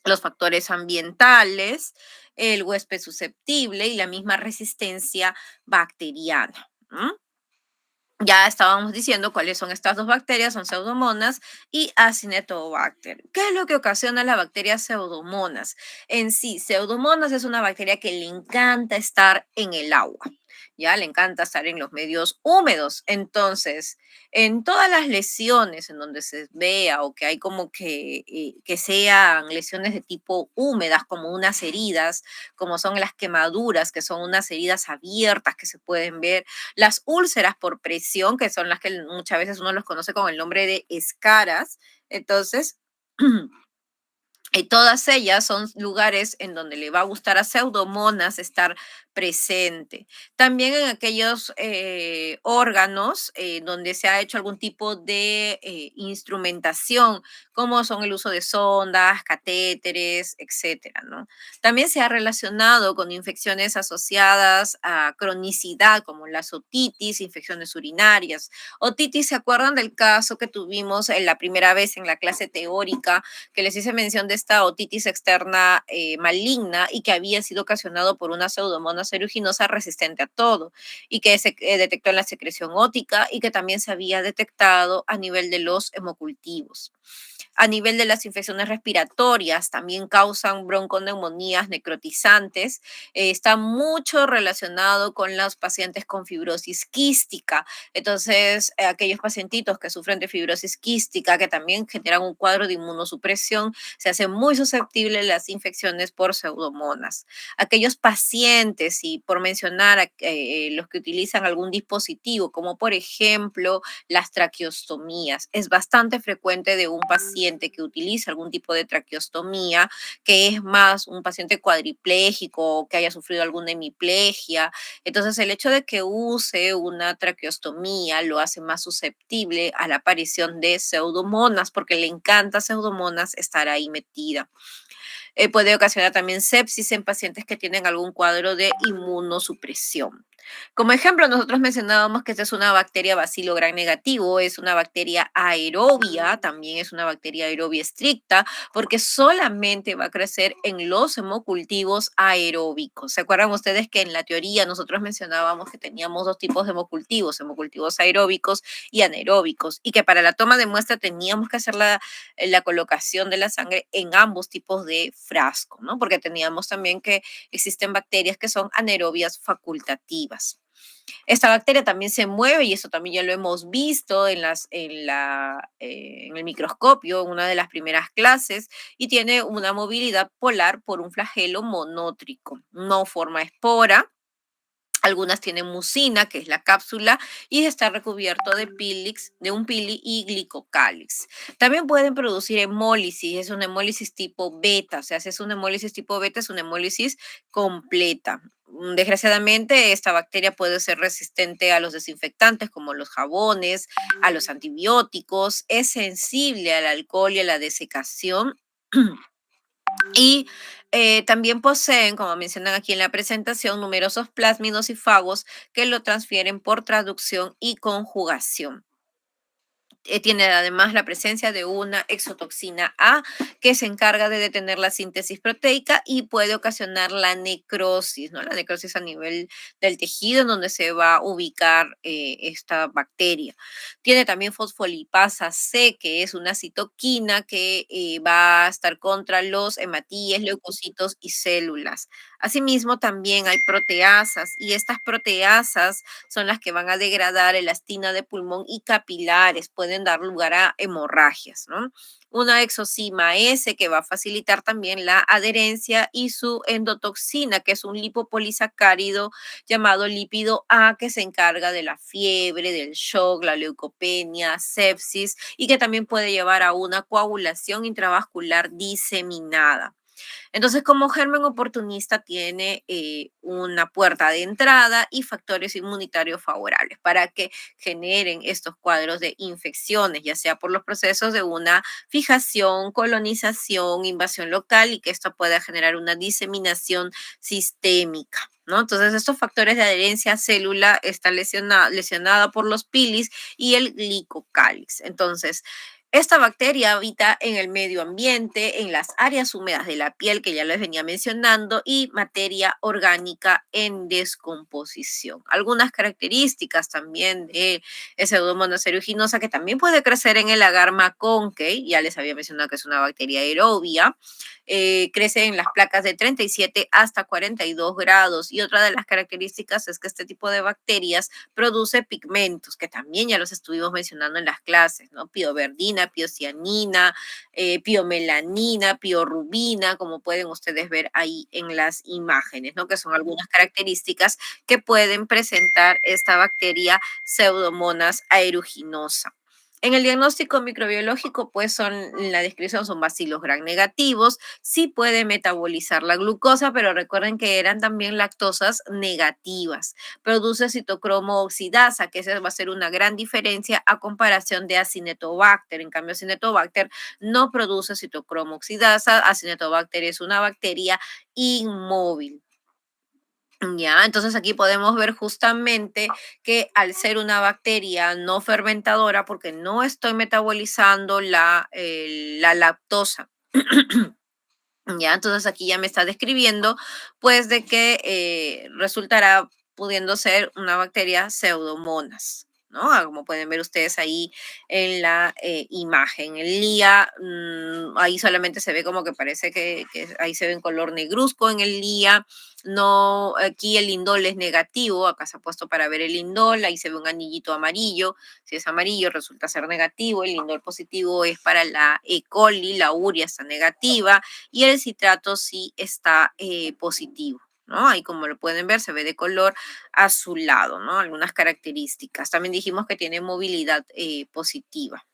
los factores ambientales, el huésped susceptible y la misma resistencia bacteriana. ¿No? Ya estábamos diciendo cuáles son estas dos bacterias, son Pseudomonas y Acinetobacter. ¿Qué es lo que ocasiona la bacteria Pseudomonas? En sí, Pseudomonas es una bacteria que le encanta estar en el agua, ya le encanta estar en los medios húmedos. Entonces, en todas las lesiones en donde se vea o que hay como que sean lesiones de tipo húmedas, como unas heridas, como son las quemaduras, que son unas heridas abiertas que se pueden ver, las úlceras por presión, que son las que muchas veces uno los conoce con el nombre de escaras. Entonces, todas ellas son lugares en donde le va a gustar a Pseudomonas estar presente. También en aquellos órganos donde se ha hecho algún tipo de instrumentación, como son el uso de sondas, catéteres, etcétera, ¿no? También se ha relacionado con infecciones asociadas a cronicidad, como las otitis, infecciones urinarias. Otitis, ¿se acuerdan del caso que tuvimos en la primera vez en la clase teórica, que les hice mención de esta otitis externa maligna y que había sido ocasionado por una pseudomonas aeruginosa resistente a todo y que se detectó en la secreción ótica y que también se había detectado a nivel de los hemocultivos? A nivel de las infecciones respiratorias, también causan bronconeumonías necrotizantes. Está mucho relacionado con los pacientes con fibrosis quística. Entonces, aquellos pacientitos que sufren de fibrosis quística, que también generan un cuadro de inmunosupresión, se hacen muy susceptibles a las infecciones por pseudomonas. Aquellos pacientes, y por mencionar los que utilizan algún dispositivo, como por ejemplo las traqueostomías, es bastante frecuente de un paciente que utiliza algún tipo de traqueostomía, que es más un paciente cuadripléjico o que haya sufrido alguna hemiplegia. Entonces, el hecho de que use una traqueostomía lo hace más susceptible a la aparición de pseudomonas, porque le encanta pseudomonas estar ahí metida. Puede ocasionar también sepsis en pacientes que tienen algún cuadro de inmunosupresión. Como ejemplo, nosotros mencionábamos que esta es una bacteria bacilo gram negativo, es una bacteria aerobia, también es una bacteria aerobia estricta, porque solamente va a crecer en los hemocultivos aeróbicos. ¿Se acuerdan ustedes que en la teoría nosotros mencionábamos que teníamos dos tipos de hemocultivos, hemocultivos aeróbicos y anaeróbicos, y que para la toma de muestra teníamos que hacer la colocación de la sangre en ambos tipos de frasco, ¿no? Porque teníamos también que existen bacterias que son anaerobias facultativas. Esta bacteria también se mueve y eso también ya lo hemos visto en el microscopio, en una de las primeras clases, y tiene una movilidad polar por un flagelo monótrico. No forma espora. Algunas tienen mucina, que es la cápsula, y está recubierto de pílix, de un pili y glicocálix. También pueden producir hemólisis, es una hemólisis tipo beta, o sea, si es una hemólisis tipo beta, es una hemólisis completa. Desgraciadamente, esta bacteria puede ser resistente a los desinfectantes como los jabones, a los antibióticos, es sensible al alcohol y a la desecación. Y también poseen, como mencionan aquí en la presentación, numerosos plásmidos y fagos que lo transfieren por traducción y conjugación. Tiene además la presencia de una exotoxina A que se encarga de detener la síntesis proteica y puede ocasionar la necrosis, ¿no? La necrosis a nivel del tejido en donde se va a ubicar esta bacteria. Tiene también fosfolipasa C, que es una citoquina que va a estar contra los hematíes, leucocitos y células. Asimismo, también hay proteasas y estas proteasas son las que van a degradar elastina de pulmón y capilares, pueden dar lugar a hemorragias, ¿no? Una exocima S que va a facilitar también la adherencia y su endotoxina, que es un lipopolisacárido llamado lípido A que se encarga de la fiebre, del shock, la leucopenia, sepsis y que también puede llevar a una coagulación intravascular diseminada. Entonces, como germen oportunista tiene una puerta de entrada y factores inmunitarios favorables para que generen estos cuadros de infecciones, ya sea por los procesos de una fijación, colonización, invasión local y que esto pueda generar una diseminación sistémica, ¿no? Entonces, estos factores de adherencia a célula están lesionada por los pilis y el glicocálix. Entonces, Esta bacteria habita en el medio ambiente, en las áreas húmedas de la piel que ya les venía mencionando y materia orgánica en descomposición. Algunas características también de Pseudomonas aeruginosa que también puede crecer en el agar Maconkey, ya les había mencionado que es una bacteria aerobia, crece en las placas de 37 hasta 42 grados y otra de las características es que este tipo de bacterias produce pigmentos, que también ya los estuvimos mencionando en las clases, ¿no? Pioverdina, piocianina, piomelanina, piorubina, como pueden ustedes ver ahí en las imágenes, ¿no? Que son algunas características que pueden presentar esta bacteria Pseudomonas aeruginosa. En el diagnóstico microbiológico, pues son, en la descripción son bacilos gram negativos, sí puede metabolizar la glucosa, pero recuerden que eran también lactosas negativas. Produce citocromo oxidasa, que esa va a ser una gran diferencia a comparación de Acinetobacter. En cambio, Acinetobacter no produce citocromo oxidasa. Acinetobacter es una bacteria inmóvil. Ya, entonces aquí podemos ver justamente que al ser una bacteria no fermentadora, porque no estoy metabolizando la lactosa, ya, entonces aquí ya me está describiendo, pues, de que resultará pudiendo ser una bacteria pseudomonas, ¿no? Como pueden ver ustedes ahí en la imagen. El LIA, ahí solamente se ve como que parece que ahí se ve en color negruzco en el LIA. No, aquí el indol es negativo, acá se ha puesto para ver el indol, ahí se ve un anillito amarillo. Si es amarillo, resulta ser negativo. El indol positivo es para la E. coli, la urea está negativa y el citrato sí está positivo, ¿no? Ahí como lo pueden ver se ve de color azulado, ¿no? Algunas características. También dijimos que tiene movilidad positiva.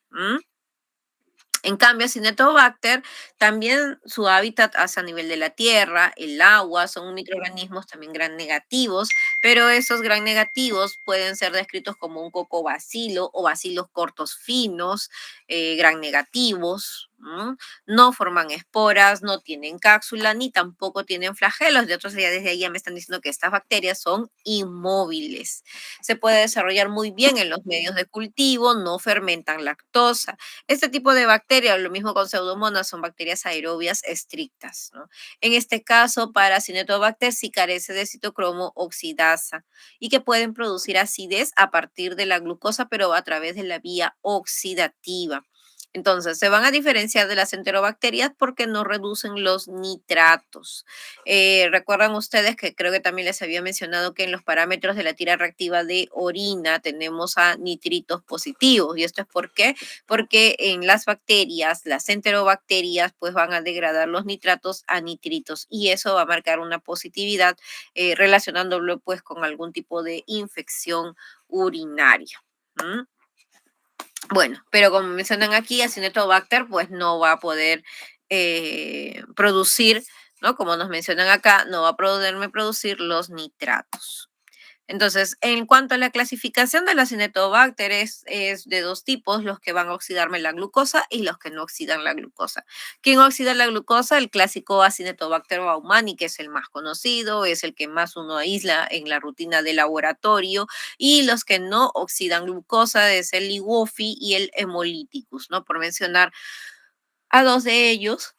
En cambio, Cinetobacter, también su hábitat hace a nivel de la tierra, el agua, son microorganismos también gran negativos, pero esos gran negativos pueden ser descritos como un cocobacilo o bacilos cortos finos, gran negativos. No forman esporas, no tienen cápsula, ni tampoco tienen flagelos. De otros, ya desde ahí ya me están diciendo que estas bacterias son inmóviles. Se puede desarrollar muy bien en los medios de cultivo, no fermentan lactosa. Este tipo de bacterias, lo mismo con Pseudomonas, son bacterias aerobias estrictas, ¿no? En este caso, para Cinetobacter sí carece de citocromo oxidasa y que pueden producir acidez a partir de la glucosa, pero a través de la vía oxidativa. Entonces, se van a diferenciar de las enterobacterias porque no reducen los nitratos. Recuerdan ustedes que creo que también les había mencionado que en los parámetros de la tira reactiva de orina tenemos a nitritos positivos. ¿Y esto es por qué? Porque en las bacterias, las enterobacterias, pues van a degradar los nitratos a nitritos y eso va a marcar una positividad relacionándolo pues con algún tipo de infección urinaria. ¿Mm? Bueno, pero como mencionan aquí, Acinetobacter pues no va a poder producir, ¿no? Como nos mencionan acá, no va a poderme producir los nitratos. Entonces, en cuanto a la clasificación de las Cinetobacter, es de dos tipos, los que van a oxidarme la glucosa y los que no oxidan la glucosa. ¿Quién oxida la glucosa? El clásico Acinetobacter baumannii, que es el más conocido, es el que más uno aísla en la rutina de laboratorio, y los que no oxidan glucosa es el Liguofi y el Hemolyticus, ¿no? Por mencionar a dos de ellos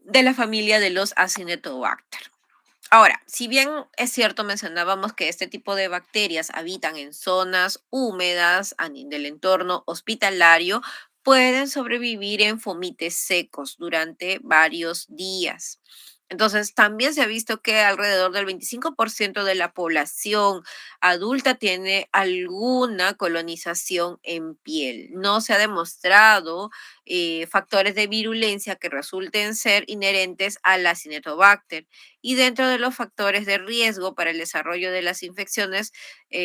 de la familia de los Acinetobacter. Ahora, si bien es cierto, mencionábamos que este tipo de bacterias habitan en zonas húmedas del entorno hospitalario, pueden sobrevivir en fomites secos durante varios días. Entonces, también se ha visto que alrededor del 25% de la población adulta tiene alguna colonización en piel. No se ha demostrado factores de virulencia que resulten ser inherentes a la Cinetobacter. Y dentro de los factores de riesgo para el desarrollo de las infecciones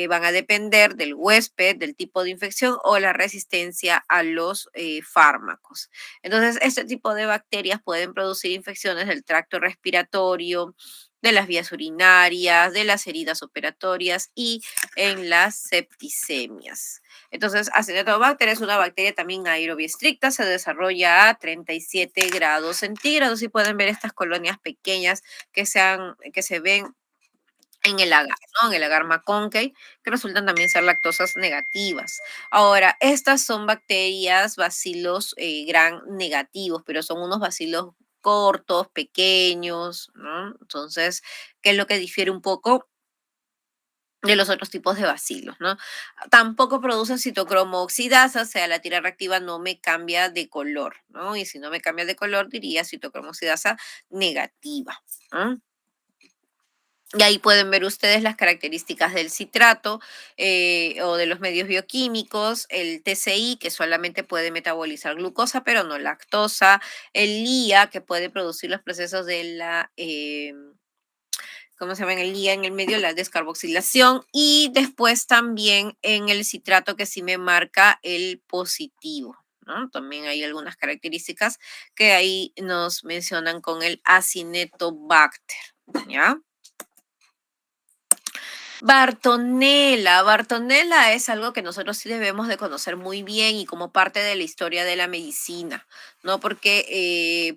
van a depender del huésped, del tipo de infección o la resistencia a los fármacos. Entonces, este tipo de bacterias pueden producir infecciones del tracto respiratorio, de las vías urinarias, de las heridas operatorias y en las septicemias. Entonces, Acinetobacter es una bacteria también aerobia estricta, se desarrolla a 37 grados centígrados y pueden ver estas colonias pequeñas que se ven en el agar, ¿no? En el agar McConkey, que resultan también ser lactosas negativas. Ahora, estas son bacterias, bacilos gran negativos, pero son unos bacilos cortos, pequeños, ¿no? Entonces, ¿qué es lo que difiere un poco de los otros tipos de bacilos, ¿no? Tampoco producen citocromo oxidasa, o sea, la tira reactiva no me cambia de color, ¿no? Y si no me cambia de color, diría citocromo oxidasa negativa, ¿no? Y ahí pueden ver ustedes las características del citrato o de los medios bioquímicos, el TCI, que solamente puede metabolizar glucosa, pero no lactosa, el LIA, que puede producir los procesos de la ¿cómo se llama? En el día, en el medio, la descarboxilación y después también en el citrato que sí me marca el positivo, ¿no? También hay algunas características que ahí nos mencionan con el Acinetobacter, ¿ya? Bartonella. Bartonella es algo que nosotros sí debemos de conocer muy bien y como parte de la historia de la medicina, ¿no? Porque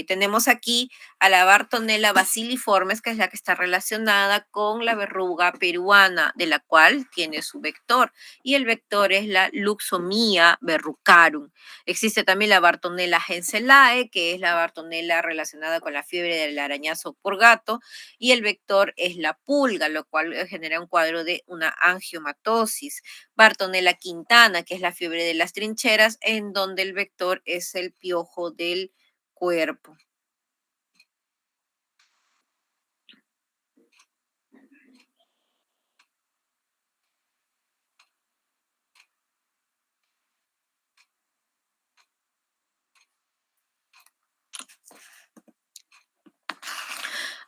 tenemos aquí a la Bartonella baciliformes, que es la que está relacionada con la verruga peruana, de la cual tiene su vector, y el vector es la Luxomia verrucarum. Existe también la Bartonella henselae, que es la Bartonella relacionada con la fiebre del arañazo por gato, y el vector es la pulga, lo cual genera un cuadro de una angiomatosis. Bartonella quintana, que es la fiebre de las trincheras, en donde el vector es el piojo del cuerpo.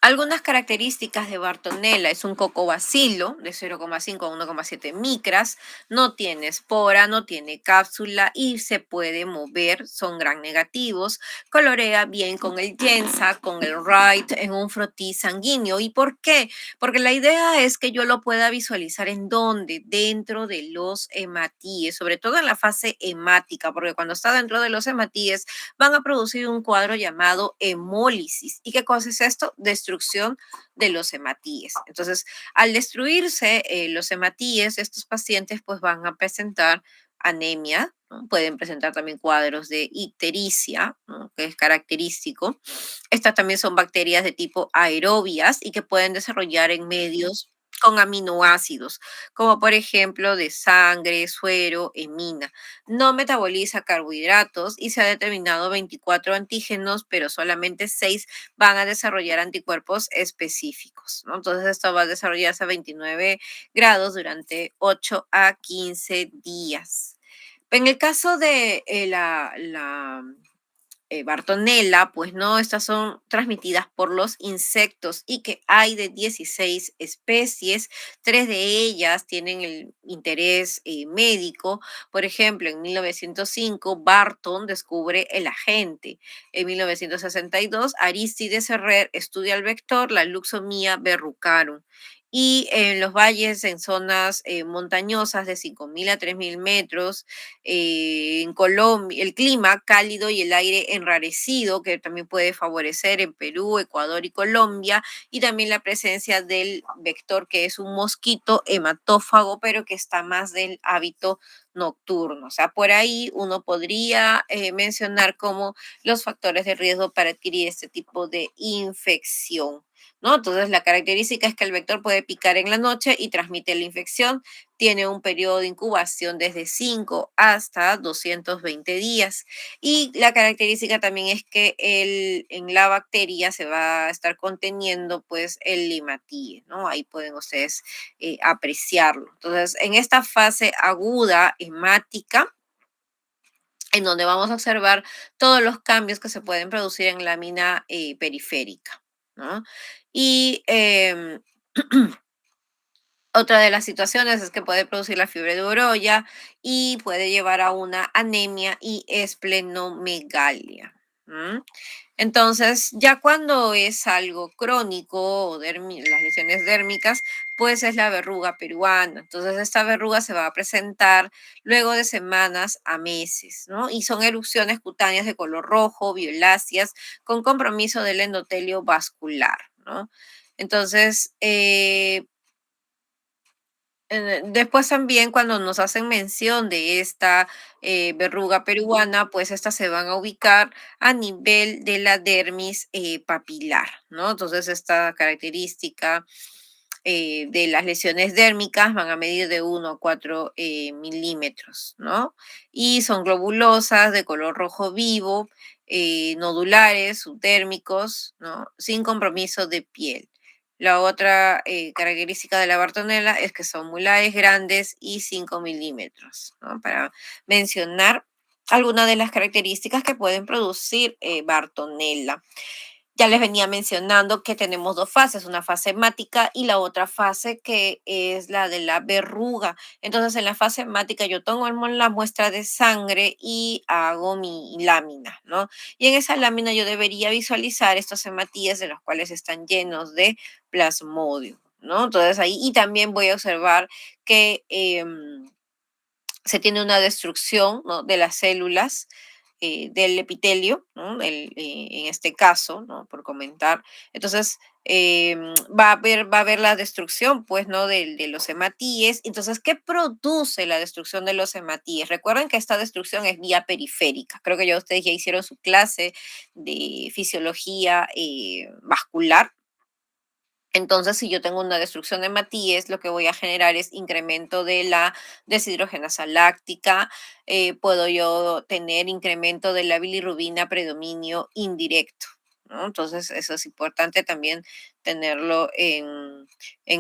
Algunas características de Bartonella: es un cocobacilo de 0,5 a 1,7 micras, no tiene espora, no tiene cápsula y se puede mover, son gram negativos, colorea bien con el Giemsa, con el Wright en un frotí sanguíneo. ¿Y por qué? Porque la idea es que yo lo pueda visualizar en dónde, dentro de los hematíes, sobre todo en la fase hemática, porque cuando está dentro de los hematíes van a producir un cuadro llamado hemólisis. ¿Y qué cosa es esto? Destrucción de los hematíes. Entonces, al destruirse los hematíes, estos pacientes pues van a presentar anemia, ¿no? Pueden presentar también cuadros de ictericia, ¿no? Que es característico. Estas también son bacterias de tipo aerobias y que pueden desarrollar en medios con aminoácidos, como por ejemplo de sangre, suero, hemina. No metaboliza carbohidratos y se ha determinado 24 antígenos, pero solamente 6 van a desarrollar anticuerpos específicos, ¿no? Entonces esto va a desarrollarse a 29 grados durante 8 a 15 días. En el caso de Bartonella, pues no, estas son transmitidas por los insectos y que hay de 16 especies, tres de ellas tienen el interés médico. Por ejemplo, en 1905, Barton descubre el agente. En 1962, Aristides Ferrer estudia el vector, la Luxomia verrucarum. Y en los valles, en zonas montañosas de 5.000 a 3.000 metros, en Colombia, el clima cálido y el aire enrarecido, que también puede favorecer en Perú, Ecuador y Colombia, y también la presencia del vector, que es un mosquito hematófago, pero que está más del hábito nocturno. O sea, por ahí uno podría mencionar como los factores de riesgo para adquirir este tipo de infección, ¿no? Entonces, la característica es que el vector puede picar en la noche y transmite la infección, tiene un periodo de incubación desde 5 hasta 220 días. Y la característica también es que en la bacteria se va a estar conteniendo pues el limatíe, ¿no? Ahí pueden ustedes apreciarlo. Entonces, en esta fase aguda hemática, en donde vamos a observar todos los cambios que se pueden producir en lámina periférica, ¿no? Y otra de las situaciones es que puede producir la fiebre de Oroya y puede llevar a una anemia y esplenomegalia. ¿M? Entonces, ya cuando es algo crónico o las lesiones dérmicas, pues es la verruga peruana. Entonces, esta verruga se va a presentar luego de semanas a meses, ¿no? Y son erupciones cutáneas de color rojo, violáceas, con compromiso del endotelio vascular, ¿no? Entonces, después también cuando nos hacen mención de esta verruga peruana, pues estas se van a ubicar a nivel de la dermis papilar, ¿no? Entonces esta característica de las lesiones dérmicas van a medir de 1 a 4 milímetros, ¿no? Y son globulosas, de color rojo vivo, nodulares, subdérmicos, ¿no? Sin compromiso de piel. La otra característica de la Bartonella es que son mulares, grandes y 5 milímetros, ¿no? Para mencionar algunas de las características que pueden producir Bartonella. Ya les venía mencionando que tenemos dos fases, una fase hemática y la otra fase que es la de la verruga. Entonces, en la fase hemática yo tomo la muestra de sangre y hago mi lámina, ¿no? Y en esa lámina yo debería visualizar estos hematíes de los cuales están llenos de plasmodio, ¿no? Entonces ahí, y también voy a observar que se tiene una destrucción, ¿no? De las células del epitelio, ¿no? En este caso, ¿no? Por comentar. Entonces, va a haber la destrucción, pues, ¿no? De los hematíes. Entonces, ¿qué produce la destrucción de los hematíes? Recuerden que esta destrucción es vía periférica. Creo que ya ustedes ya hicieron su clase de fisiología vascular. Entonces, si yo tengo una destrucción de Matías, lo que voy a generar es incremento de la deshidrogenasa láctica, puedo yo tener incremento de la bilirrubina, predominio indirecto, ¿no? Entonces, eso es importante también tenerlo en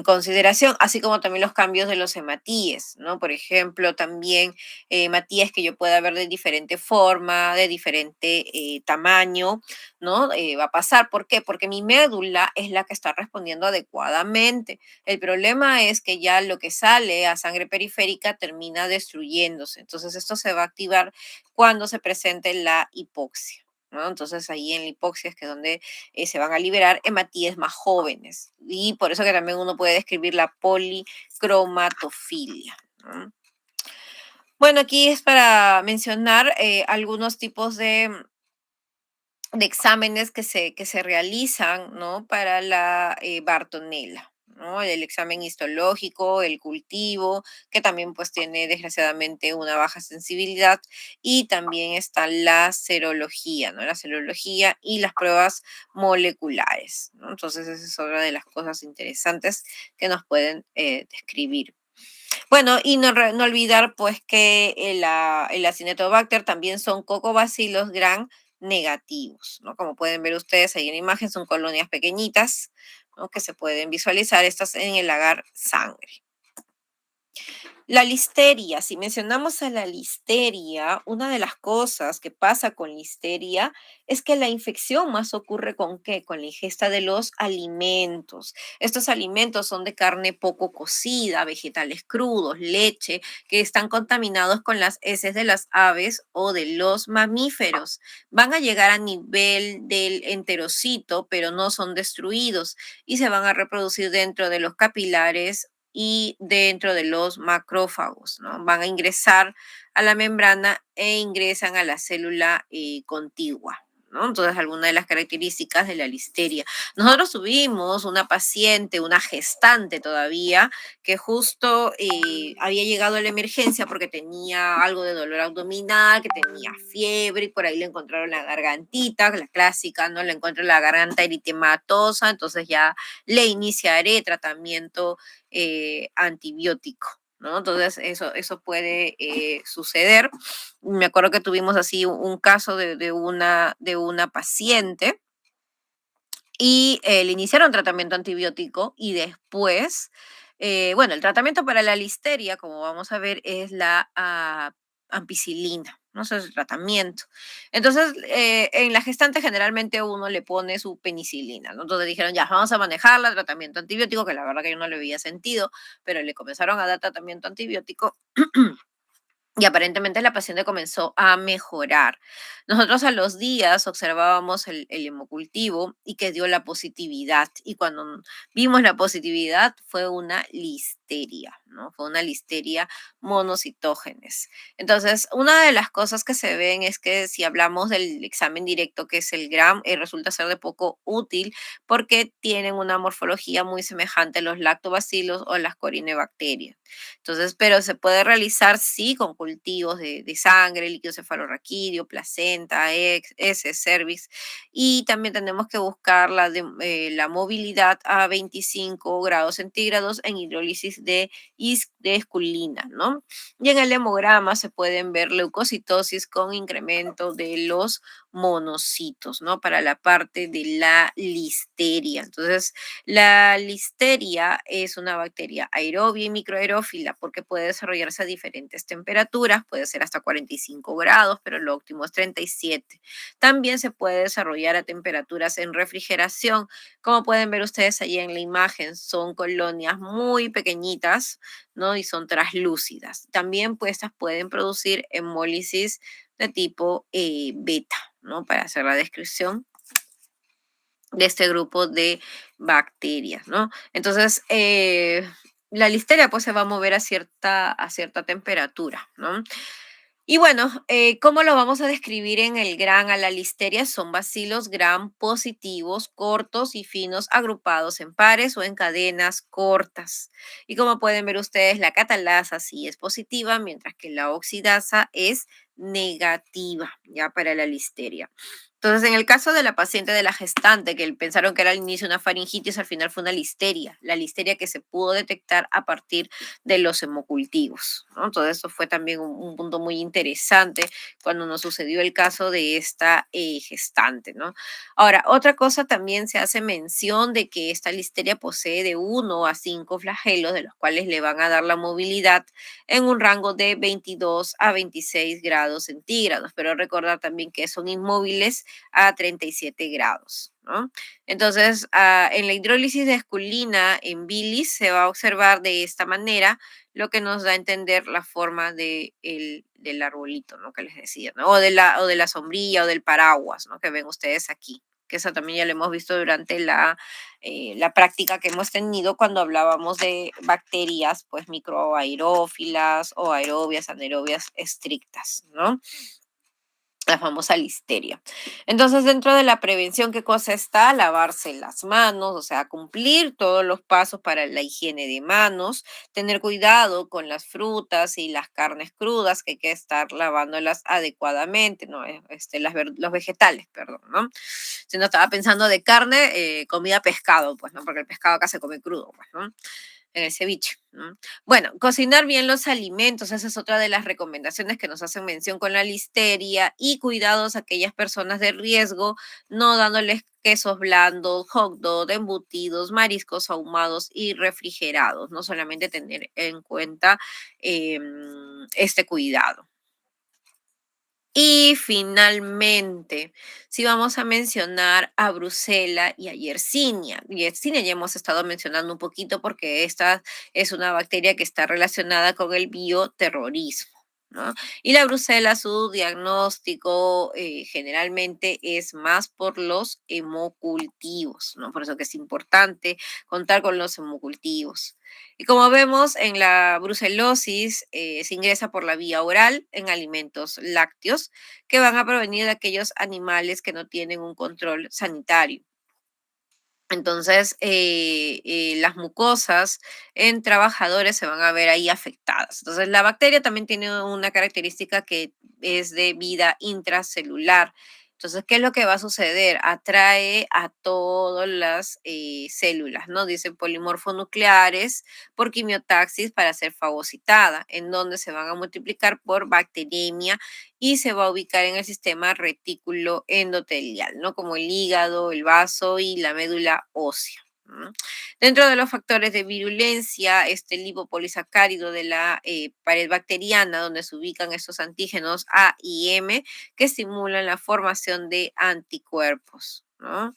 consideración, así como también los cambios de los hematíes, ¿no? Por ejemplo, también hematíes que yo pueda ver de diferente forma, de diferente tamaño, ¿no? Va a pasar. ¿Por qué? Porque mi médula es la que está respondiendo adecuadamente. El problema es que ya lo que sale a sangre periférica termina destruyéndose. Entonces, esto se va a activar cuando se presente la hipoxia, ¿no? Entonces, ahí en la hipoxia es que donde se van a liberar hematíes más jóvenes. Y por eso que también uno puede describir la policromatofilia, ¿no? Bueno, aquí es para mencionar algunos tipos de exámenes que se realizan, ¿no? Para la Bartonella, ¿no? El examen histológico, el cultivo, que también pues tiene desgraciadamente una baja sensibilidad, y también está la serología, ¿no? La serología y las pruebas moleculares, ¿no? Entonces esa es otra de las cosas interesantes que nos pueden describir. Bueno, y no olvidar pues que el Acinetobacter también son cocobacilos gram negativos, ¿no? Como pueden ver ustedes ahí en la imagen, son colonias pequeñitas, ¿no? Que se pueden visualizar estas en el agar sangre. La listeria, si mencionamos a la listeria, una de las cosas que pasa con listeria es que la infección más ocurre con qué? Con la ingesta de los alimentos. Estos alimentos son de carne poco cocida, vegetales crudos, leche, que están contaminados con las heces de las aves o de los mamíferos. Van a llegar a nivel del enterocito, pero no son destruidos y se van a reproducir dentro de los capilares y dentro de los macrófagos, ¿no? Van a ingresar a la membrana e ingresan a la célula contigua, ¿no? Entonces, alguna de las características de la listeria. Nosotros tuvimos una paciente, una gestante todavía, que justo había llegado a la emergencia porque tenía algo de dolor abdominal, que tenía fiebre, y por ahí le encontraron la gargantita, la clásica, ¿no? Le encuentran la garganta eritematosa, entonces ya le iniciaré tratamiento antibiótico, ¿no? Entonces, eso puede suceder. Me acuerdo que tuvimos así un caso de una paciente y le iniciaron tratamiento antibiótico y después, bueno, el tratamiento para la listeria, como vamos a ver, es la ampicilina, ¿no? Ese es el tratamiento. Entonces, en la gestante generalmente uno le pone su penicilina, ¿no? Entonces dijeron, ya, vamos a manejarla, tratamiento antibiótico, que la verdad que yo no le veía sentido, pero le comenzaron a dar tratamiento antibiótico y aparentemente la paciente comenzó a mejorar. Nosotros a los días observábamos el hemocultivo y que dio la positividad. Y cuando vimos la positividad fue una listeria, ¿no? Fue una listeria monocitógenes. Entonces, una de las cosas que se ven es que si hablamos del examen directo, que es el GRAM, resulta ser de poco útil porque tienen una morfología muy semejante a los lactobacilos o las corinebacterias. Entonces, pero se puede realizar, sí, con cultivos de sangre, líquido cefalorraquídeo, placenta, heces, cervix, y también tenemos que buscar la movilidad a 25 grados centígrados en hidrólisis de esculina, ¿no? Y en el hemograma se pueden ver leucocitosis con incremento de los monocitos, ¿no? Para la parte de la listeria. Entonces, la listeria es una bacteria aerobia y microaerófila porque puede desarrollarse a diferentes temperaturas, puede ser hasta 45 grados, pero lo óptimo es 37. También se puede desarrollar a temperaturas en refrigeración. Como pueden ver ustedes allí en la imagen, son colonias muy pequeñitas, ¿no? Y son translúcidas. También pues estas pueden producir hemólisis de tipo beta, ¿no? Para hacer la descripción de este grupo de bacterias, ¿no? Entonces, la listeria pues se va a mover a cierta temperatura, ¿no? Y bueno, ¿cómo lo vamos a describir en el GRAM a la listeria? Son bacilos GRAM positivos, cortos y finos, agrupados en pares o en cadenas cortas. Y como pueden ver ustedes, la catalasa sí es positiva, mientras que la oxidasa es negativa, ya para la listeria. Entonces, en el caso de la paciente de la gestante, que pensaron que era al inicio una faringitis, al final fue una listeria, la listeria que se pudo detectar a partir de los hemocultivos, ¿no? Todo eso fue también un punto muy interesante cuando nos sucedió el caso de esta gestante, ¿no? Ahora, otra cosa también se hace mención de que esta listeria posee de 1 a 5 flagelos, de los cuales le van a dar la movilidad en un rango de 22 a 26 grados centígrados, pero recordar también que son inmóviles a 37 grados, ¿no? Entonces, en la hidrólisis de esculina en bilis se va a observar de esta manera, lo que nos da a entender la forma del arbolito, ¿no? Que les decía, ¿no? O de la sombrilla o del paraguas, ¿no? Que ven ustedes aquí, que eso también ya lo hemos visto durante la práctica que hemos tenido cuando hablábamos de bacterias, pues microaerófilas o aerobias, anaerobias estrictas, ¿no? La famosa listeria. Entonces, dentro de la prevención, ¿qué cosa está? Lavarse las manos, o sea, cumplir todos los pasos para la higiene de manos, tener cuidado con las frutas y las carnes crudas, que hay que estar lavándolas adecuadamente, ¿no? Los vegetales, perdón, ¿no? Si no estaba pensando de carne, comida pescado, pues, ¿no? Porque el pescado acá se come crudo, pues, ¿no? En el ceviche, ¿no? Bueno, cocinar bien los alimentos, esa es otra de las recomendaciones que nos hacen mención con la listeria y cuidados a aquellas personas de riesgo, no dándoles quesos blandos, hot dog, embutidos, mariscos ahumados y refrigerados, no solamente tener en cuenta este cuidado. Y finalmente, si vamos a mencionar a Brucela y a Yersinia. Yersinia ya hemos estado mencionando un poquito porque esta es una bacteria que está relacionada con el bioterrorismo, ¿no? Y la Brucela, su diagnóstico generalmente es más por los hemocultivos, ¿no? Por eso que es importante contar con los hemocultivos. Y como vemos, en la brucelosis se ingresa por la vía oral en alimentos lácteos que van a provenir de aquellos animales que no tienen un control sanitario. Entonces, las mucosas en trabajadores se van a ver ahí afectadas. Entonces, la bacteria también tiene una característica que es de vida intracelular. Entonces, ¿qué es lo que va a suceder? Atrae a todas las células, ¿no? Dicen polimorfonucleares por quimiotaxis para ser fagocitada, en donde se van a multiplicar por bacteriemia y se va a ubicar en el sistema retículo endotelial, ¿no? Como el hígado, el vaso y la médula ósea, ¿no? Dentro de los factores de virulencia, este lipopolisacárido de la pared bacteriana, donde se ubican estos antígenos A y M, que estimulan la formación de anticuerpos, ¿no?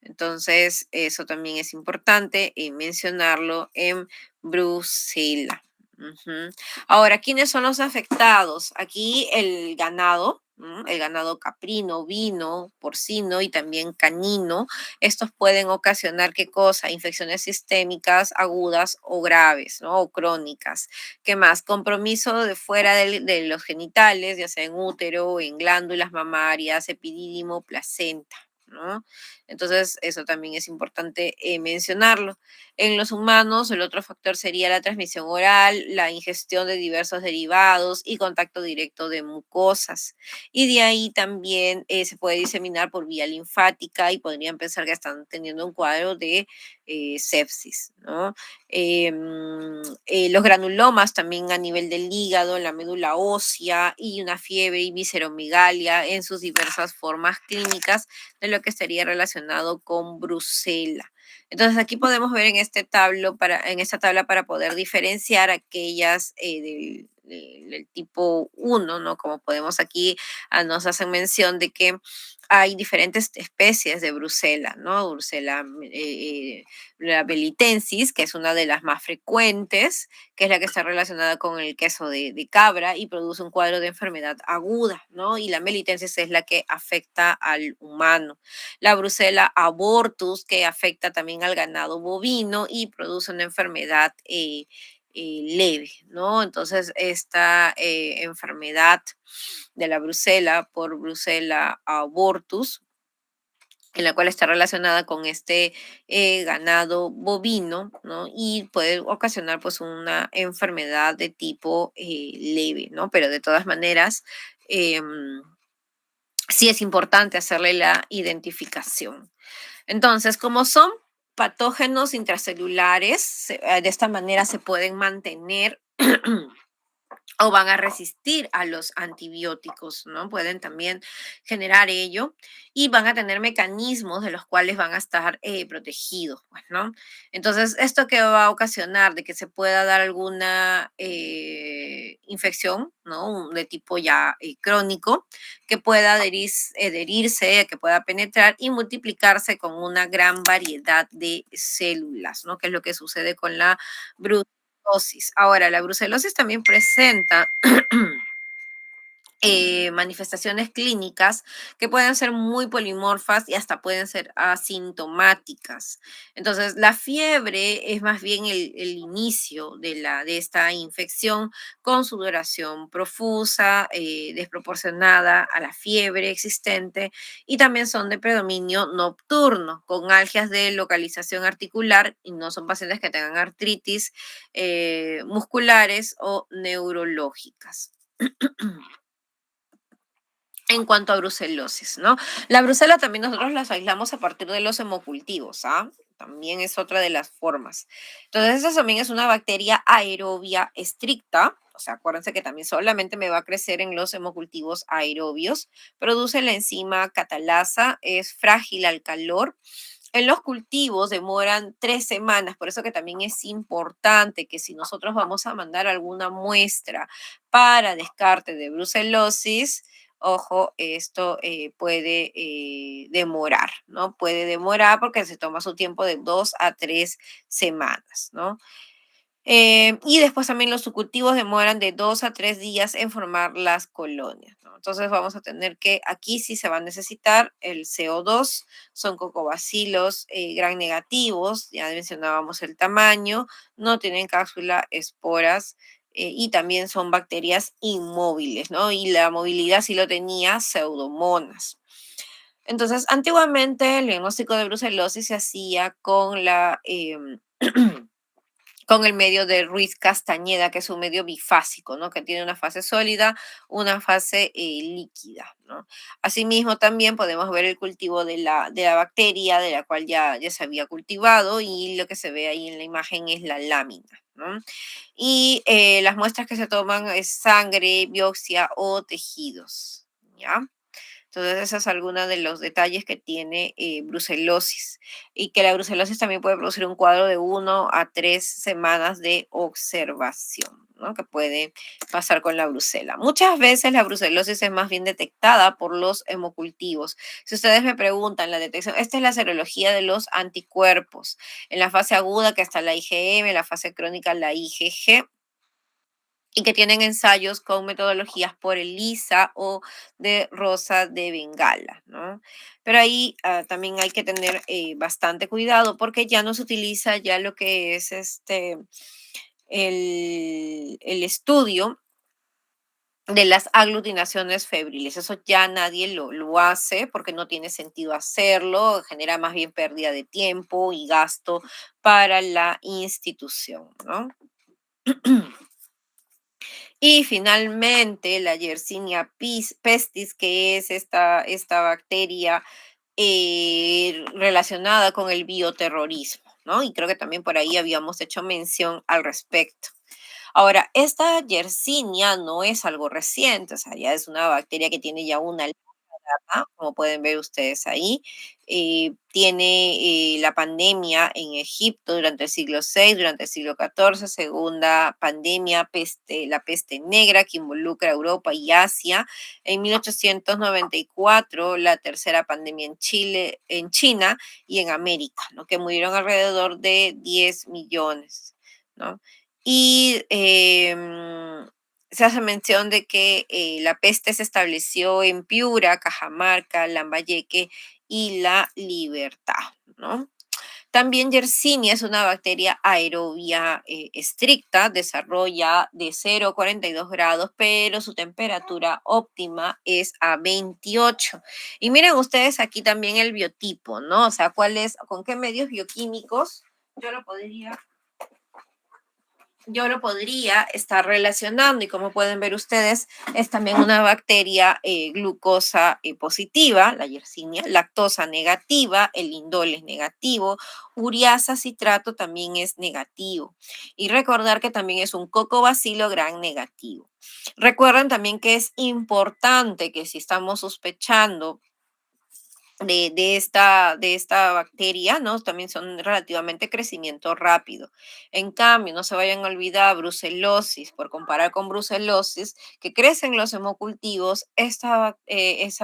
Entonces, eso también es importante mencionarlo en Brucela. Ujú. Ahora, ¿quiénes son los afectados? Aquí el ganado, el ganado caprino, ovino, porcino y también canino. Estos pueden ocasionar, ¿qué cosa? Infecciones sistémicas agudas o graves, ¿no? O crónicas. ¿Qué más? Compromiso de fuera de los genitales, ya sea en útero, en glándulas mamarias, epidídimo, placenta, ¿no? Entonces, eso también es importante mencionarlo. En los humanos, el otro factor sería la transmisión oral, la ingestión de diversos derivados y contacto directo de mucosas. Y de ahí también se puede diseminar por vía linfática y podrían pensar que están teniendo un cuadro de sepsis, ¿no? Los granulomas también a nivel del hígado, la médula ósea y una fiebre y visceromegalia en sus diversas formas clínicas de lo que estaría relacionado con brucela. Entonces aquí podemos ver en esta tabla para poder diferenciar aquellas del tipo uno, ¿no? Como podemos aquí, nos hacen mención de que hay diferentes especies de brucela, ¿no? Brucela la belitensis, que es una de las más frecuentes, que es la que está relacionada con el queso de cabra y produce un cuadro de enfermedad aguda, ¿no? Y la melitensis es la que afecta al humano. La brucela abortus, que afecta también al ganado bovino y produce una enfermedad leve, ¿no? Entonces, esta enfermedad de la brucela por brucela abortus, en la cual está relacionada con este ganado bovino, ¿no? Y puede ocasionar pues una enfermedad de tipo leve, ¿no? Pero de todas maneras, sí es importante hacerle la identificación. Entonces, como son patógenos intracelulares, de esta manera se pueden mantener o van a resistir a los antibióticos, ¿no? Pueden también generar ello y van a tener mecanismos de los cuales van a estar protegidos, pues, ¿no? Entonces, ¿esto que va a ocasionar? De que se pueda dar alguna infección, ¿no? De tipo ya crónico, que pueda adherirse, que pueda penetrar y multiplicarse con una gran variedad de células, ¿no? Que es lo que sucede con la brucelosis. Ahora, la brucelosis también presenta manifestaciones clínicas que pueden ser muy polimorfas y hasta pueden ser asintomáticas. Entonces, la fiebre es más bien el inicio de esta infección con sudoración profusa, desproporcionada a la fiebre existente y también son de predominio nocturno, con algias de localización articular y no son pacientes que tengan artritis musculares o neurológicas. En cuanto a brucelosis, ¿no? La brucela también nosotros las aislamos a partir de los hemocultivos, ¿ah? También es otra de las formas. Entonces, esa también es una bacteria aerobia estricta. O sea, acuérdense que también solamente me va a crecer en los hemocultivos aerobios. Produce la enzima catalasa, es frágil al calor. En los cultivos demoran 3 semanas, por eso que también es importante que si nosotros vamos a mandar alguna muestra para descarte de brucelosis, ojo, esto puede demorar, ¿no? Puede demorar porque se toma su tiempo de 2 a 3 semanas, ¿no? Y después también los subcultivos demoran de 2 a 3 días en formar las colonias, ¿no? Entonces vamos a tener que aquí sí se va a necesitar el CO2, son cocobacilos gran negativos, ya mencionábamos el tamaño, no tienen cápsula, esporas y también son bacterias inmóviles, ¿no? Y la movilidad sí lo tenía pseudomonas. Entonces, antiguamente el diagnóstico de brucelosis se hacía con la con el medio de Ruiz Castañeda, que es un medio bifásico, ¿no? Que tiene una fase sólida, una fase líquida, ¿no? Asimismo, también podemos ver el cultivo de la bacteria, de la cual ya se había cultivado, y lo que se ve ahí en la imagen es la lámina, ¿no? Y las muestras que se toman es sangre, biopsia o tejidos, ¿ya? Entonces, esos es algunos de los detalles que tiene brucelosis y que la brucelosis también puede producir un cuadro de 1 a 3 semanas de observación, ¿no? Que puede pasar con la brucela. Muchas veces la brucelosis es más bien detectada por los hemocultivos. Si ustedes me preguntan la detección, esta es la serología de los anticuerpos. En la fase aguda que está la IgM, en la fase crónica la IgG, y que tienen ensayos con metodologías por ELISA o de Rosa de Bengala, ¿no? Pero ahí también hay que tener bastante cuidado porque ya no se utiliza ya lo que es el estudio de las aglutinaciones febriles. Eso ya nadie lo hace porque no tiene sentido hacerlo, genera más bien pérdida de tiempo y gasto para la institución, ¿no? Y finalmente la Yersinia pestis, que es esta bacteria relacionada con el bioterrorismo, ¿no? Y creo que también por ahí habíamos hecho mención al respecto. Ahora, esta Yersinia no es algo reciente, o sea, ya es una bacteria que tiene ya una como pueden ver ustedes ahí. Tiene la pandemia en Egipto durante el siglo VI, durante el siglo XIV, segunda pandemia, la peste negra que involucra a Europa y Asia. En 1894, la tercera pandemia en Chile, en China y en América, ¿no? Que murieron alrededor de 10 millones, ¿no? Y se hace mención de que la peste se estableció en Piura, Cajamarca, Lambayeque y La Libertad, ¿no? También Yersinia es una bacteria aerobia estricta, desarrolla de 0 a 42 grados, pero su temperatura óptima es a 28. Y miren ustedes aquí también el biotipo, ¿no? O sea, con qué medios bioquímicos yo lo podría estar relacionando y como pueden ver ustedes, es también una bacteria glucosa positiva, la Yersinia, lactosa negativa, el indol es negativo, uriasa citrato también es negativo. Y recordar que también es un cocobacilo gran negativo. Recuerden también que es importante que si estamos sospechando de esta bacteria, ¿no? También son relativamente crecimiento rápido. En cambio, no se vayan a olvidar brucelosis, por comparar con brucelosis, que crecen los hemocultivos, esa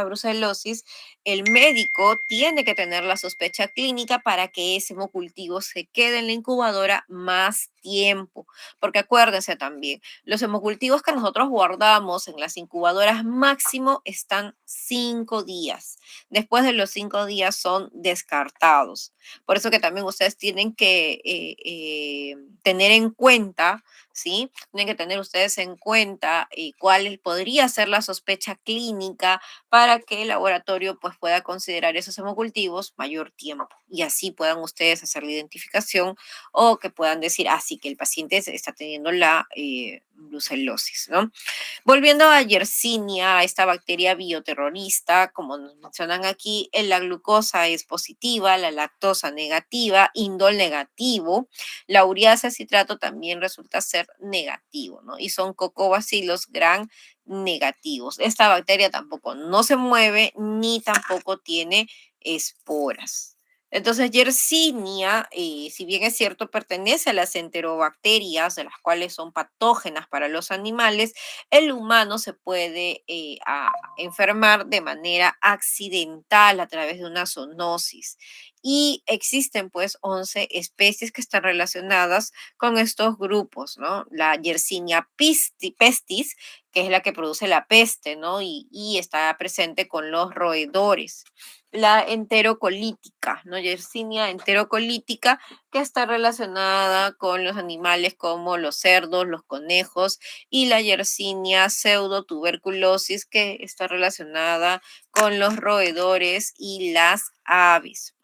brucelosis, el médico tiene que tener la sospecha clínica para que ese hemocultivo se quede en la incubadora más tiempo. Porque acuérdense también, los hemocultivos que nosotros guardamos en las incubadoras máximo están 5 días. Después de los 5 días son descartados. Por eso que también ustedes tienen que tener en cuenta, ¿sí? Tienen que tener ustedes en cuenta cuál podría ser la sospecha clínica para que el laboratorio pues, pueda considerar esos hemocultivos mayor tiempo y así puedan ustedes hacer la identificación o que puedan decir, así que el paciente está teniendo la brucelosis, ¿no? Volviendo a Yersinia, a esta bacteria bioterrorista, como nos mencionan aquí, la glucosa es positiva, la lactosa negativa, indol negativo, la ureasa citrato también resulta ser negativo, ¿no? Y son cocobacilos gran negativos. Esta bacteria tampoco no se mueve ni tampoco tiene esporas. Entonces, Yersinia, si bien es cierto, pertenece a las enterobacterias, de las cuales son patógenas para los animales, el humano se puede enfermar de manera accidental a través de una zoonosis. Y existen pues 11 especies que están relacionadas con estos grupos, ¿no? La Yersinia pestis, que es la que produce la peste, ¿no? Y está presente con los roedores. La enterocolítica, ¿no? Yersinia enterocolítica, que está relacionada con los animales como los cerdos, los conejos, y la Yersinia pseudotuberculosis, que está relacionada con los roedores y las aves.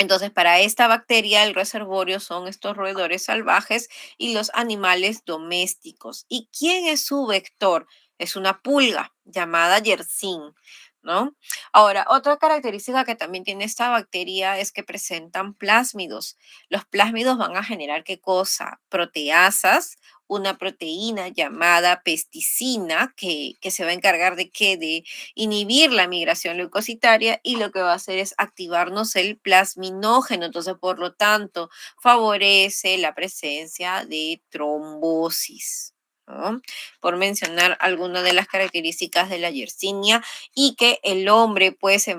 Entonces, para esta bacteria, el reservorio son estos roedores salvajes y los animales domésticos. ¿Y quién es su vector? Es una pulga llamada Yersin, ¿no? Ahora, otra característica que también tiene esta bacteria es que presentan plásmidos. Los plásmidos van a generar ¿qué cosa? Proteasas, una proteína llamada pesticina que se va a encargar de qué? De inhibir la migración leucocitaria y lo que va a hacer es activarnos el plasminógeno. Entonces, por lo tanto, favorece la presencia de trombosis, ¿no? Por mencionar algunas de las características de la Yersinia y que el hombre pues se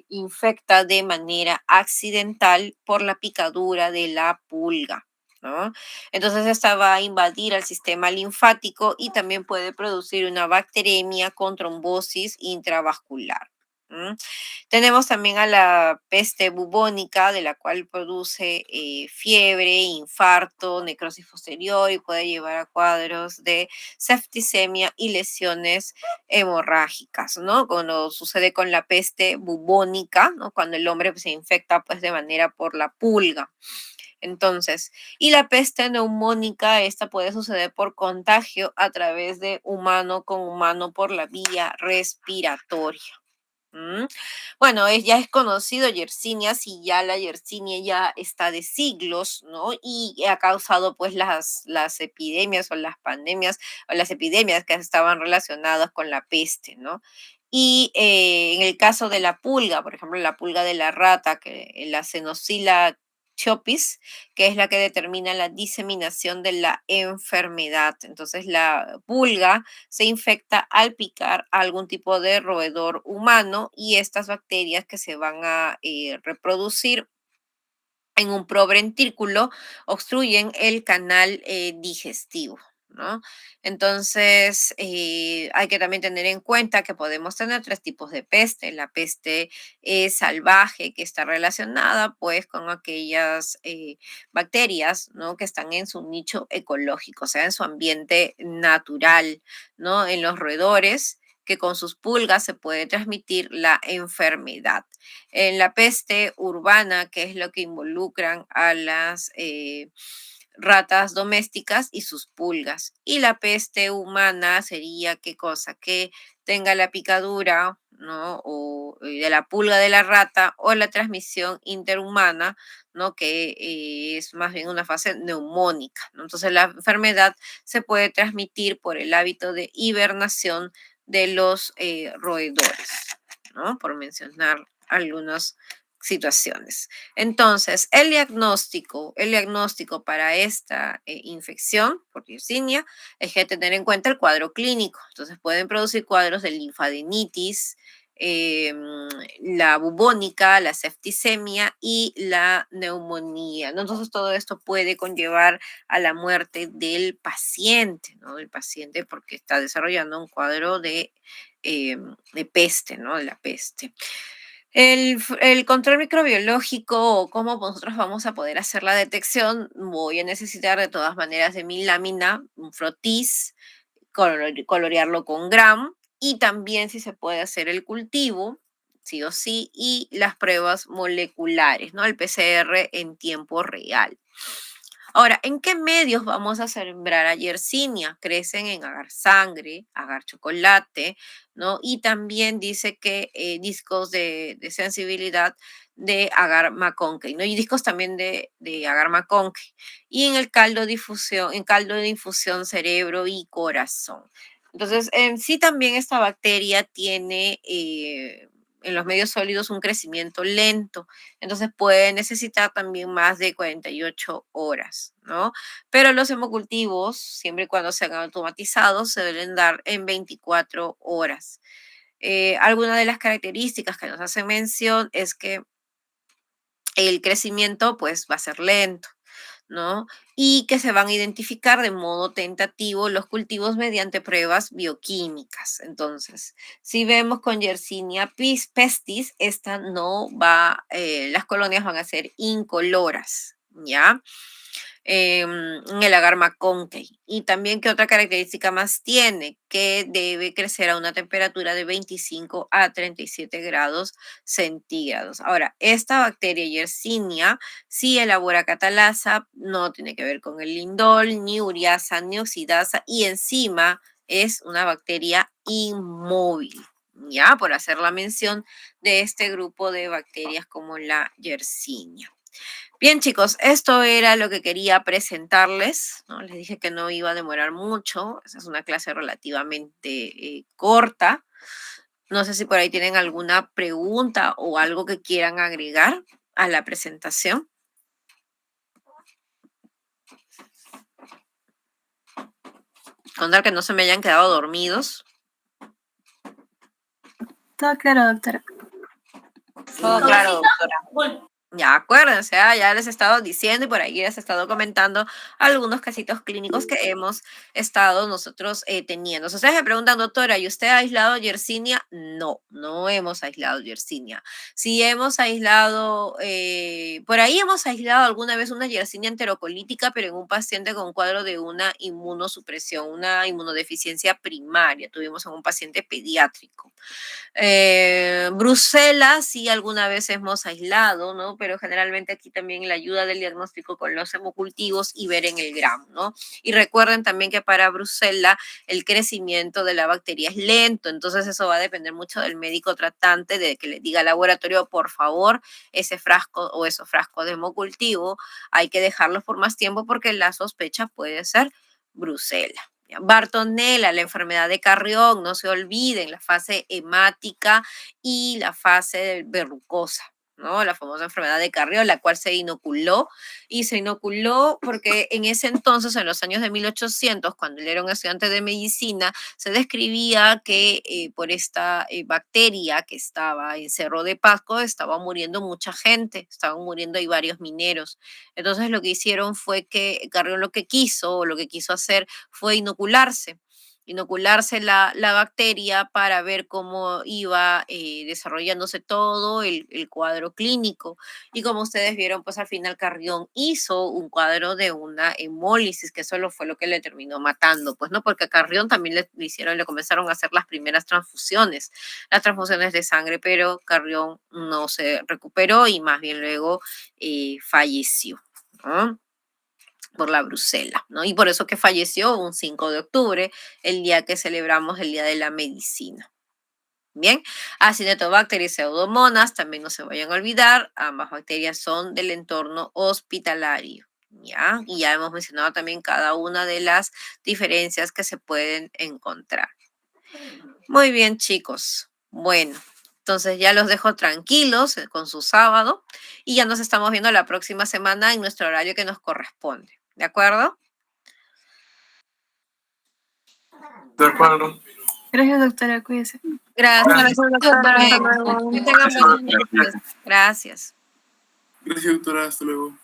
infecta de manera accidental por la picadura de la pulga, ¿no? Entonces esta va a invadir el sistema linfático y también puede producir una bacteremia con trombosis intravascular. ¿M? Tenemos también a la peste bubónica, de la cual produce fiebre, infarto, necrosis posterior y puede llevar a cuadros de septicemia y lesiones hemorrágicas, ¿no? Cuando sucede con la peste bubónica, ¿no? Cuando el hombre pues, se infecta pues de manera por la pulga. Entonces, y la peste neumónica, esta puede suceder por contagio a través de humano con humano por la vía respiratoria. ¿M? Bueno, ya es conocido Yersinia, si ya la Yersinia ya está de siglos, ¿no? Y ha causado pues las epidemias o las pandemias o las epidemias que estaban relacionadas con la peste, ¿no? Y en el caso de la pulga, por ejemplo, la pulga de la rata, que la Xenocilla chopis, que es la que determina la diseminación de la enfermedad. Entonces, la pulga se infecta al picar algún tipo de roedor humano y estas bacterias que se van a reproducir en un proventículo obstruyen el canal digestivo, ¿no? Entonces, hay que también tener en cuenta que podemos tener tres tipos de peste. La peste salvaje, que está relacionada pues con aquellas bacterias, ¿no? Que están en su nicho ecológico, o sea, en su ambiente natural, ¿no? En los roedores, que con sus pulgas se puede transmitir la enfermedad. En la peste urbana, que es lo que involucran a las ratas domésticas y sus pulgas. Y la peste humana sería qué cosa, que tenga la picadura, ¿no? O de la pulga de la rata o la transmisión interhumana, ¿no? Que es más bien una fase neumónica, ¿no? Entonces la enfermedad se puede transmitir por el hábito de hibernación de los roedores, ¿no? Por mencionar algunas situaciones. Entonces, el diagnóstico para esta infección por Yersinia es que tener en cuenta el cuadro clínico. Entonces, pueden producir cuadros de linfadenitis, la bubónica, la septicemia y la neumonía, ¿no? Entonces, todo esto puede conllevar a la muerte del paciente, ¿no? Del paciente porque está desarrollando un cuadro de peste, ¿no? De la peste. El control microbiológico o cómo nosotros vamos a poder hacer la detección, voy a necesitar de todas maneras de mi lámina, un frotis, colorearlo con gram y también si se puede hacer el cultivo, sí o sí, y las pruebas moleculares, ¿no? El PCR en tiempo real. Ahora, ¿en qué medios vamos a sembrar a Yersinia? Crecen en agar sangre, agar chocolate, ¿no? Y también dice que discos de sensibilidad de agar maconcay, ¿no? Y discos también de agar maconcay. Y en el caldo de infusión cerebro y corazón. Entonces, en sí también esta bacteria tiene en los medios sólidos un crecimiento lento. Entonces puede necesitar también más de 48 horas, ¿no? Pero los hemocultivos, siempre y cuando sean automatizados, se deben dar en 24 horas. Algunas de las características que nos hacen mención es que el crecimiento pues va a ser lento, ¿no? Y que se van a identificar de modo tentativo los cultivos mediante pruebas bioquímicas. Entonces, si vemos con Yersinia pestis, esta no va, las colonias van a ser incoloras, ¿ya? En el agar maconcay. Y también, ¿qué otra característica más tiene? Que debe crecer a una temperatura de 25 a 37 grados centígrados. Ahora, esta bacteria Yersinia sí elabora catalasa, no tiene que ver con el lindol, ni uriasa, ni oxidasa, y encima es una bacteria inmóvil, ¿ya? Por hacer la mención de este grupo de bacterias como la Yersinia. Bien, chicos, esto era lo que quería presentarles, ¿no? Les dije que no iba a demorar mucho. Esa es una clase relativamente corta. No sé si por ahí tienen alguna pregunta o algo que quieran agregar a la presentación. Contar que no se me hayan quedado dormidos. Todo claro, doctora. Todo claro, doctora. Ya acuérdense, ya les he estado diciendo y por ahí les he estado comentando algunos casitos clínicos que hemos estado nosotros teniendo. Si ustedes me preguntan, doctora, ¿y usted ha aislado Yersinia? No, no hemos aislado Yersinia. Sí hemos aislado, por ahí hemos aislado alguna vez una Yersinia enterocolítica, pero en un paciente con cuadro de una inmunosupresión, una inmunodeficiencia primaria. Tuvimos en un paciente pediátrico. Bruselas sí alguna vez hemos aislado, ¿no? Pero generalmente aquí también la ayuda del diagnóstico con los hemocultivos y ver en el gramo, ¿no? Y recuerden también que para Bruselas el crecimiento de la bacteria es lento, entonces eso va a depender mucho del médico tratante, de que le diga al laboratorio, por favor, ese frasco o esos frascos de hemocultivo hay que dejarlos por más tiempo porque la sospecha puede ser Bruselas. Bartonella, la enfermedad de Carrión, no se olviden, la fase hemática y la fase verrucosa, ¿no? La famosa enfermedad de Carrión, la cual se inoculó, y se inoculó porque en ese entonces, en los años de 1800, cuando él era un estudiante de medicina, se describía que por esta bacteria que estaba en Cerro de Pasco, estaba muriendo mucha gente, estaban muriendo ahí varios mineros. Entonces lo que hicieron fue que Carrión lo que quiso, o lo que quiso hacer, fue inocularse la bacteria para ver cómo iba desarrollándose todo el cuadro clínico. Y como ustedes vieron, pues al final Carrión hizo un cuadro de una hemólisis, que eso fue lo que le terminó matando, pues no, porque a Carrión también le comenzaron a hacer las transfusiones de sangre, pero Carrión no se recuperó y más bien luego falleció, ¿no? Por la brucela, ¿no? Y por eso que falleció un 5 de octubre, el día que celebramos el Día de la Medicina. Bien, Acinetobacter y Pseudomonas, también no se vayan a olvidar, ambas bacterias son del entorno hospitalario, ¿ya? Y ya hemos mencionado también cada una de las diferencias que se pueden encontrar. Muy bien, chicos. Bueno, entonces ya los dejo tranquilos con su sábado y ya nos estamos viendo la próxima semana en nuestro horario que nos corresponde. ¿De acuerdo? De acuerdo. Gracias, doctora, cuídese. Gracias. Gracias, doctora, hasta Bueno, luego. que tengan Gracias, buenas doctora. noches. Gracias. Gracias, doctora. Hasta luego.